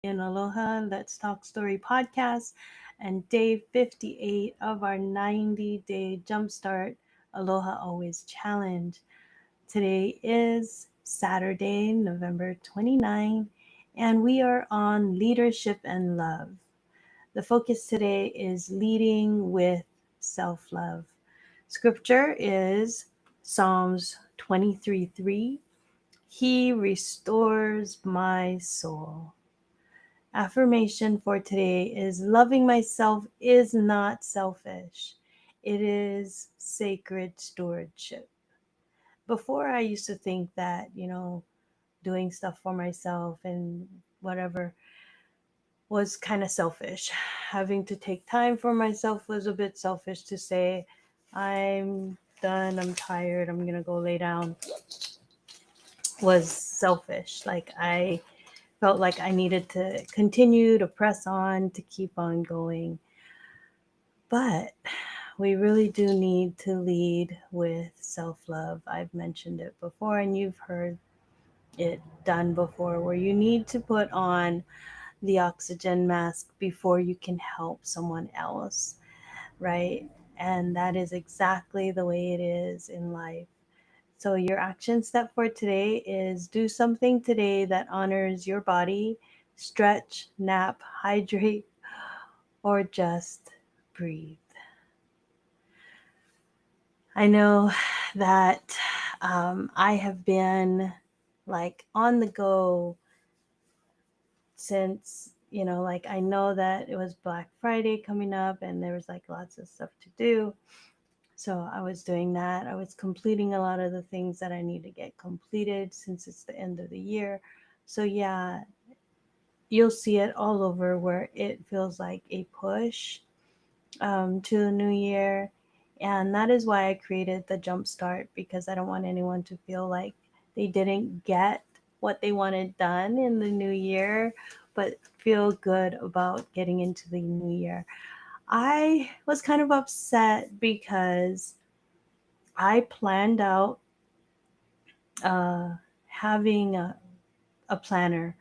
in Aloha Let's Talk Story podcast and day 58 of our 90-day Jumpstart Aloha Always Challenge. Today is Saturday, November 29, and we are on leadership and love. The focus today is leading with self love. Scripture is Psalms 23:3. He restores my soul. Affirmation for today is loving myself is not selfish. It is sacred stewardship. Before I used to think that, doing stuff for myself and whatever was kind of selfish. Having to take time for myself was a bit selfish to say, I'm done, I'm tired, I'm going to go lay down, was selfish. Like I felt like I needed to continue to press on to keep on going. But we really do need to lead with self love. I've mentioned it before, and you've heard it done before, where you need to put on the oxygen mask before you can help someone else, right? And that is exactly the way it is in life. So, your action step for today is do something today that honors your body, stretch, nap, hydrate, or just breathe. I know that I have been like on the go since, like I know that it was Black Friday coming up and there was like lots of stuff to do. So I was doing that. I was completing a lot of the things that I need to get completed since it's the end of the year. So yeah, you'll see it all over where it feels like a push to the new year. And that is why I created the jump start, because I don't want anyone to feel like they didn't get what they wanted done in the new year, but feel good about getting into the new year. I was kind of upset because I planned out uh, having a planner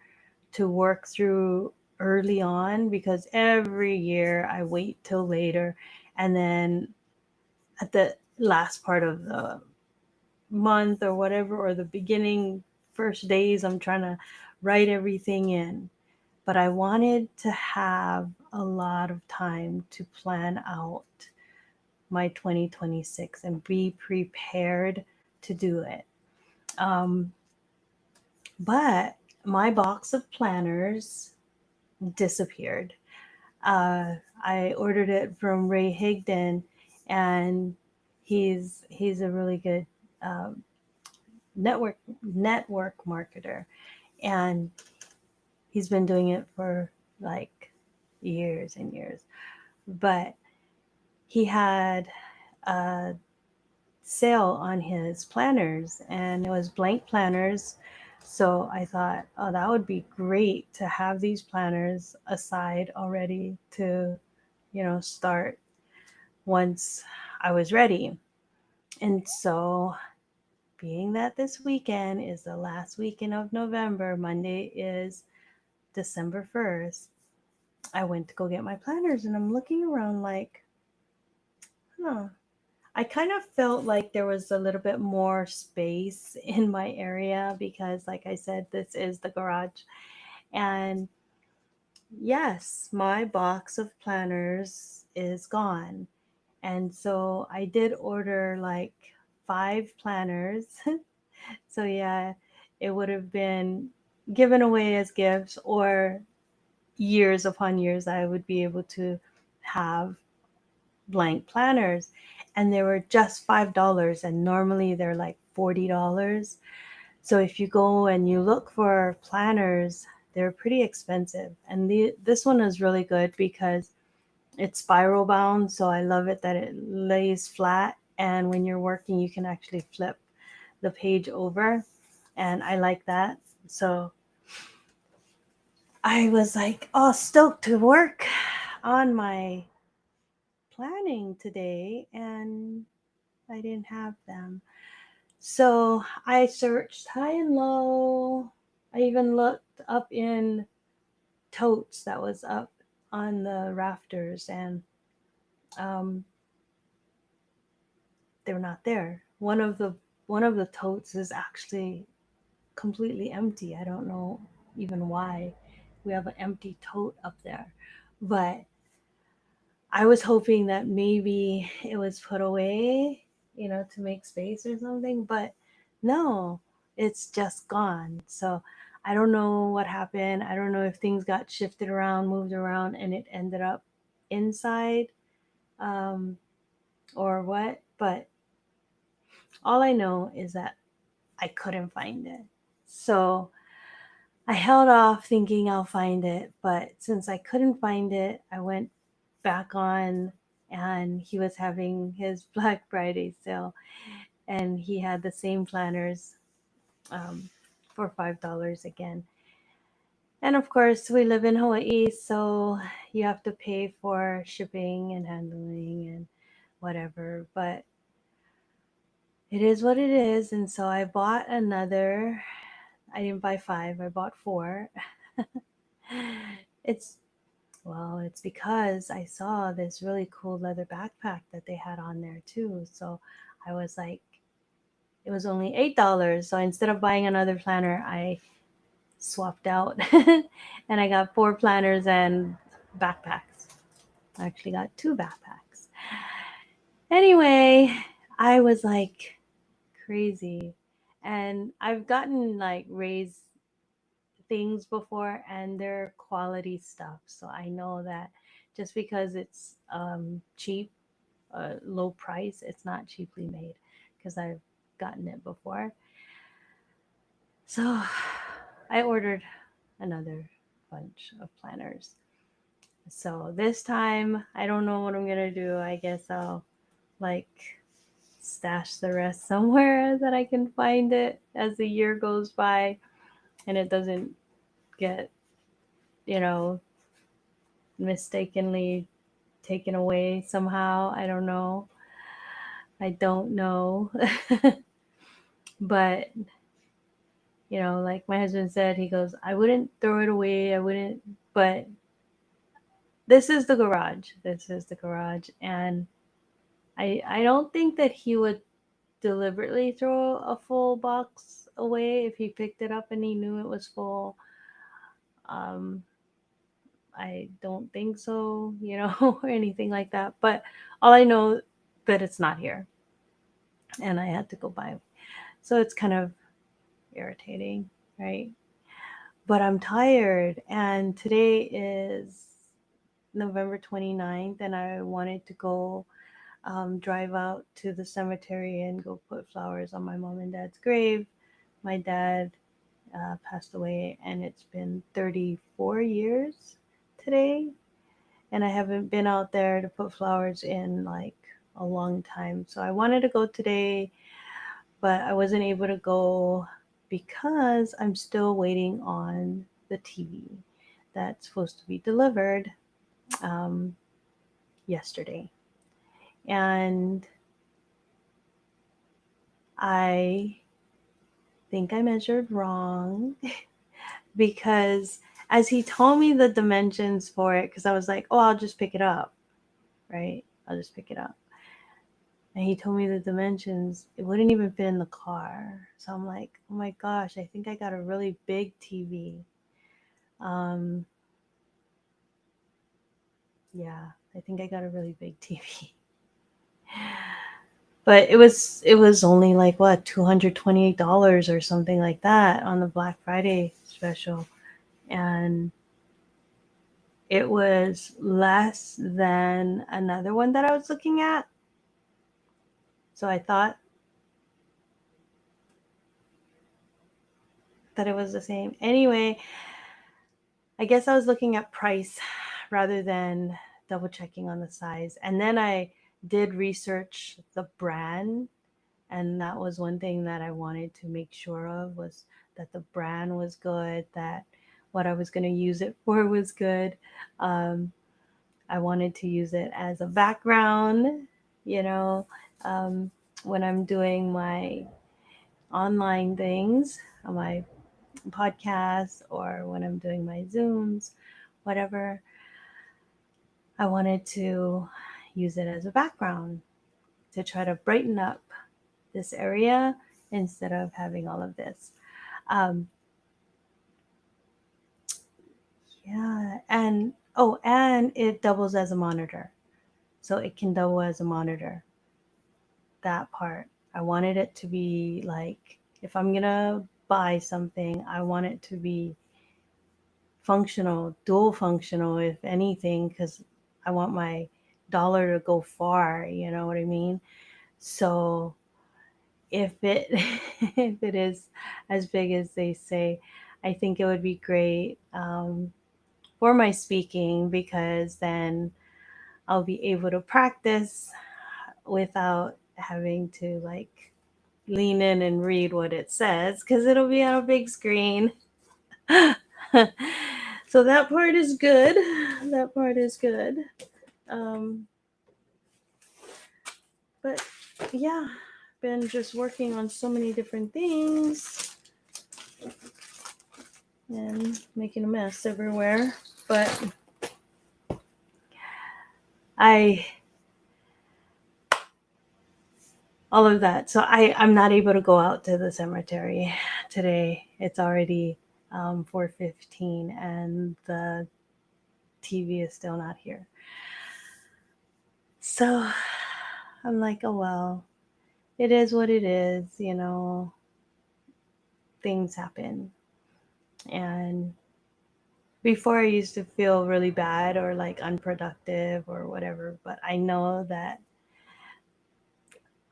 to work through early on, because every year I wait till later, and then at the last part of the month or whatever, or the beginning first days, I'm trying to write everything in. But I wanted to have a lot of time to plan out my 2026 and be prepared to do it. Um, but my box of planners disappeared. Uh, I ordered it from Ray Higdon, and he's a really good um, network network marketer, and he's been doing it for like years and years. But he had a sale on his planners, and it was blank planners. So I thought, oh, that would be great to have these planners aside already to, start once I was ready. And so, being that this weekend is the last weekend of November, Monday is December 1st, I went to go get my planners, and I'm looking around like, huh. I kind of felt like there was a little bit more space in my area because, like I said, this is the garage. And yes, my box of planners is gone. And so I did order like 5 planners. So yeah, it would have been given away as gifts, or years upon years I would be able to have blank planners. And they were just $5, and normally they're like $40. So if you go and you look for planners, they're pretty expensive. And this one is really good because it's spiral bound, so I love it that it lays flat, and when you're working you can actually flip the page over, and I like that. So I was like, oh, stoked to work on my planning today, and I didn't have them. So I searched high and low. I even looked up in totes that was up on the rafters, and um, they were not there. One of the totes is actually completely empty. I don't know even why we have an empty tote up there, but I was hoping that maybe it was put away, to make space or something, but no, it's just gone. So I don't know what happened. I don't know if things got shifted around, moved around, and it ended up inside, um, or what. But all I know is that I couldn't find it. So I held off thinking I'll find it. But since I couldn't find it, I went back on, and he was having his Black Friday sale, and he had the same planners, um, for $5 again. And of course, we live in Hawaii, so you have to pay for shipping and handling and whatever. But it is what it is. And so I bought another. I didn't buy five, I bought four. it's it's because I saw this really cool leather backpack that they had on there too. So I was like, it was only $8. So instead of buying another planner, I swapped out and I got four planners and backpacks. I actually got two backpacks. Anyway, I was like crazy. And I've gotten like raised things before, and they're quality stuff. So I know that just because it's cheap, low price, it's not cheaply made, because I've gotten it before. So I ordered another bunch of planners. So this time, I don't know what I'm gonna do. I guess I'll like stash the rest somewhere that I can find it as the year goes by and it doesn't get, you know, mistakenly taken away somehow. I don't know. I don't know. But, like my husband said, he goes, I wouldn't throw it away. I wouldn't, but this is the garage. This is the garage. And I don't think that he would deliberately throw a full box away if he picked it up and he knew it was full. Um, I don't think so, or anything like that. But all I know that it's not here, and I had to go buy it. So it's kind of irritating, right? But I'm tired, and today is November 29th, and I wanted to go drive out to the cemetery and go put flowers on my mom and dad's grave. My dad passed away, and it's been 34 years today, and I haven't been out there to put flowers in like a long time. So I wanted to go today, but I wasn't able to go because I'm still waiting on the TV that's supposed to be delivered um, yesterday. And I think I measured wrong because as he told me the dimensions for it, because I was like, oh, I'll just pick it up, right? I'll just pick it up. And he told me the dimensions, it wouldn't even fit in the car. So I'm like, oh my gosh, I think I got a really big TV. Um, yeah, I think I got a really big TV. But it was only like what, $228 or something like that on the Black Friday special. And it was less than another one that I was looking at. So I thought that it was the same. Anyway, I guess I was looking at price rather than double checking on the size. And then I did research the brand, and that was one thing that I wanted to make sure of, was that the brand was good, that what I was going to use it for was good. Um, I wanted to use it as a background, you know, um, when I'm doing my online things, my podcasts, or when I'm doing my Zooms, whatever, I wanted to use it as a background to try to brighten up this area instead of having all of this. Um, yeah, and oh, and it doubles as a monitor. So it can double as a monitor. That part. I wanted it to be like, if I'm gonna buy something, I want it to be functional, dual functional, if anything, because I want my dollar to go far, you know what I mean? So if it if it is as big as they say, I think it would be great for my speaking, because then I'll be able to practice without having to like lean in and read what it says, because it'll be on a big screen. So that part is good. That part is good. Um, but yeah, been just working on so many different things and making a mess everywhere. But I, all of that. So I'm not able to go out to the cemetery today. It's already 4:15 and the TV is still not here. So I'm like, oh well, it is what it is, you know, things happen. And before I used to feel really bad or like unproductive or whatever, but I know that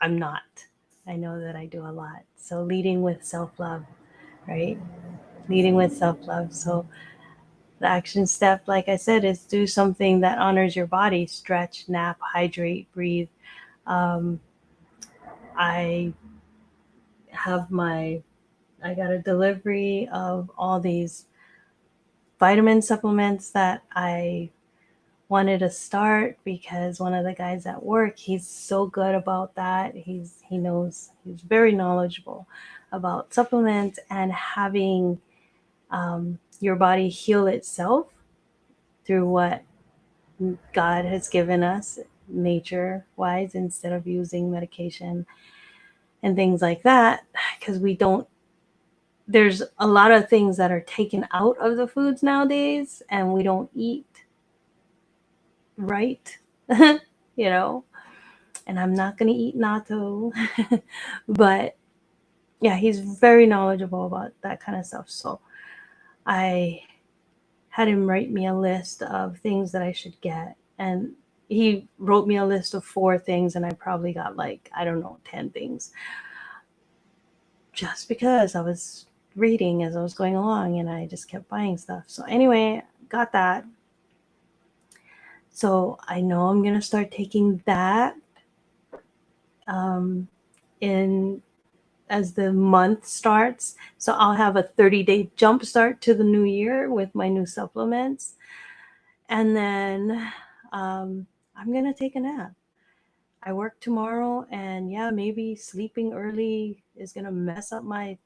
I'm not. I know that I do a lot. So leading with self-love, right? Leading with self-love. So the action step, like I said, is do something that honors your body. Stretch, nap, hydrate, breathe. Um, I I got a delivery of all these vitamin supplements that I wanted to start, because one of the guys at work, he's so good about that. He's very knowledgeable about supplements and having your body heal itself through what God has given us nature wise, instead of using medication and things like that, because we don't there's a lot of things that are taken out of the foods nowadays and we don't eat right. You know, and I'm not going to eat natto. But yeah, he's very knowledgeable about that kind of stuff. So I had him write me a list of things that I should get. And he wrote me a list of 4 things, and I probably got like, I don't know, 10 things, just because I was reading as I was going along and I just kept buying stuff. So anyway, got that. So I know I'm going to start taking that um, in as the month starts. So I'll have a 30-day jump start to the new year with my new supplements. And then I'm going to take a nap. I work tomorrow, and yeah, maybe sleeping early is going to mess up my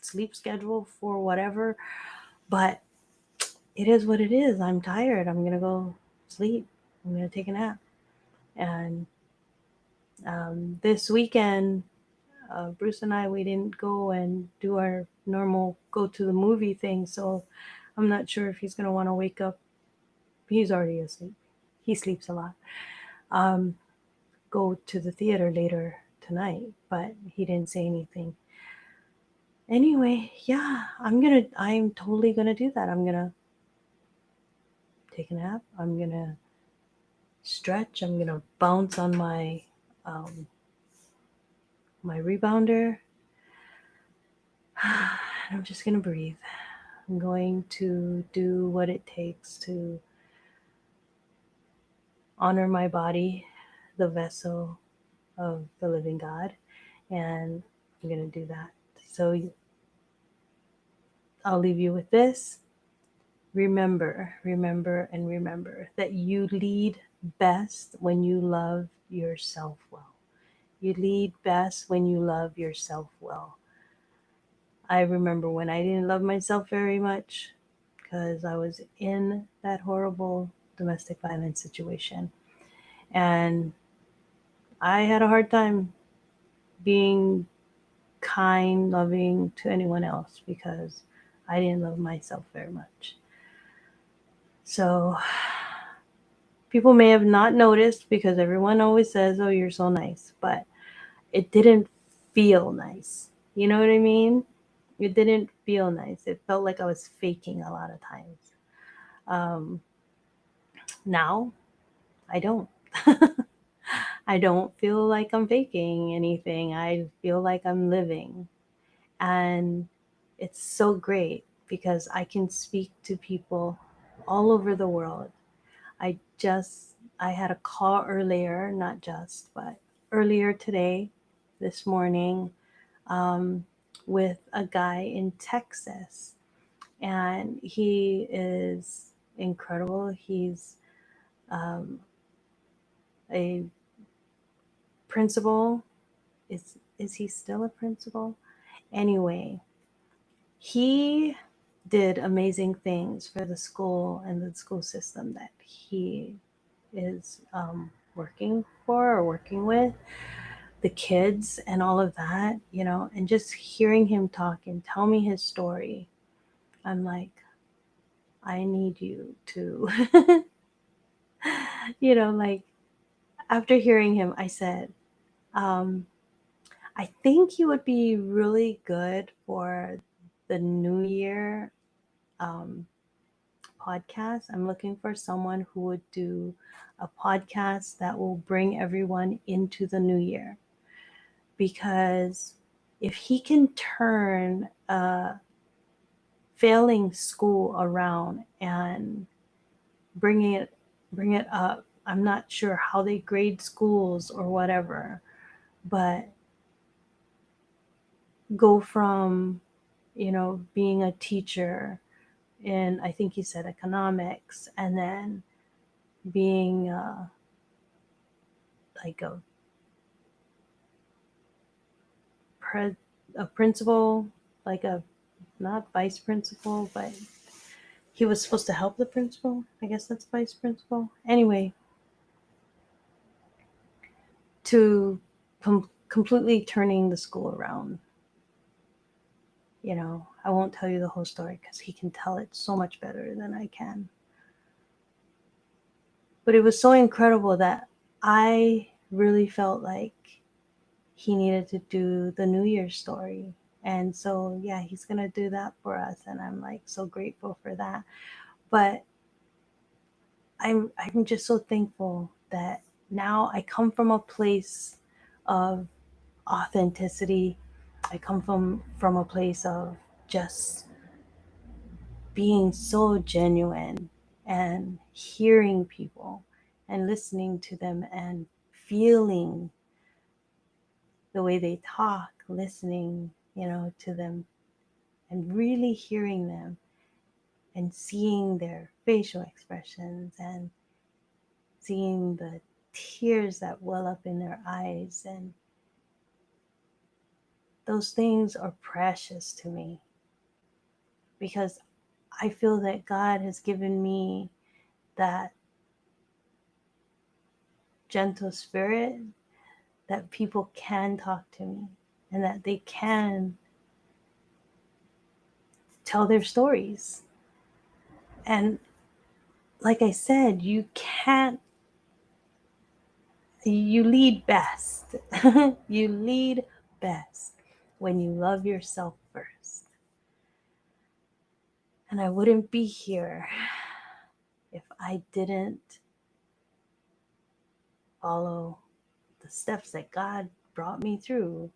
sleep schedule for whatever. But it is what it is. I'm tired. I'm going to go sleep. I'm going to take a nap. And this weekend, Bruce and we didn't go and do our normal go to the movie thing. So I'm not sure if he's going to want to wake up. He's already asleep. He sleeps a lot. Um, go to the theater later tonight, but he didn't say anything. Anyway, yeah, I'm totally going to do that. I'm going to take a nap. I'm going to stretch. I'm going to bounce on um, my rebounder. I'm just going to breathe. I'm going to do what it takes to honor my body, the vessel of the living God, and I'm going to do that. So I'll leave you with this. Remember, remember, and remember that you lead best when you love yourself well. You lead best when you love yourself well. I remember when I didn't love myself very much, because I was in that horrible domestic violence situation. And I had a hard time being kind, loving to anyone else because I didn't love myself very much. So people may have not noticed because everyone always says, "Oh, you're so nice," but it didn't feel nice. You know what I mean? It didn't feel nice. It felt like I was faking a lot of times. Um, Now I don't. I don't feel like I'm faking anything. I feel like I'm living. And it's so great because I can speak to people all over the world. I had a call earlier, not just, but earlier today, this morning, um, with a guy in Texas. And he is incredible. He's um, a principal. Is he still a principal? Anyway, he did amazing things for the school and the school system that he is working for or working with the kids and all of that, and just hearing him talk and tell me his story, I'm like, I need you to, like after hearing him, I said, um, I think he would be really good for the New Year um, podcast. I'm looking for someone who would do a podcast that will bring everyone into the new year. Because if he can turn a failing school around and bring it bring it up, I'm not sure how they grade schools or whatever, but go from being a teacher in, I think he said, economics, and then being like pre- a principal, like a not vice principal, but he was supposed to help the principal. I guess that's vice principal. Anyway, to completely turning the school around. I won't tell you the whole story because he can tell it so much better than I can. But it was so incredible that I really felt like he needed to do the New Year's story. And so, yeah, he's going to do that for us. And I'm like so grateful for that. But I'm just so thankful that now I come from a place of authenticity. I come from a place of just being so genuine and hearing people and listening to them and feeling the way they talk, listening, to them and really hearing them and seeing their facial expressions and seeing the tears that well up in their eyes. And those things are precious to me because I feel that God has given me that gentle spirit that people can talk to me and that they can tell their stories. And like I said, you lead best. You lead best when you love yourself first. And I wouldn't be here if I didn't follow the steps that God brought me through.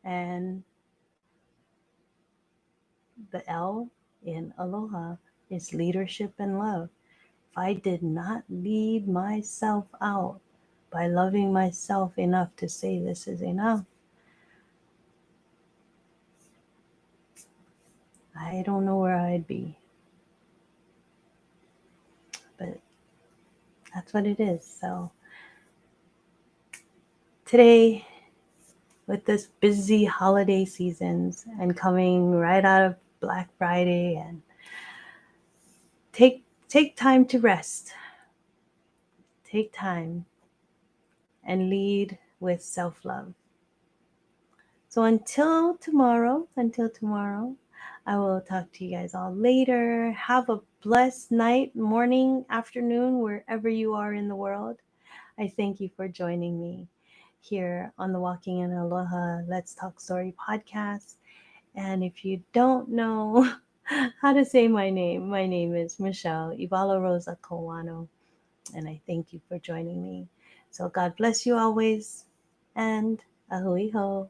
And the L in aloha is leadership and love. If I did not lead myself out by loving myself enough to say this is enough, I don't know where I'd be. But that's what it is. So today, with this busy holiday seasons and coming right out of Black Friday, and take time to rest. Take time and lead with self-love. So until tomorrow, I will talk to you guys all later. Have a blessed night, morning, afternoon, wherever you are in the world. I thank you for joining me here on the Walking in Aloha Let's Talk Story podcast. And if you don't know how to say my name is Michelle Ibala Rosa Kowano. And I thank you for joining me. So God bless you always, and ahui ho.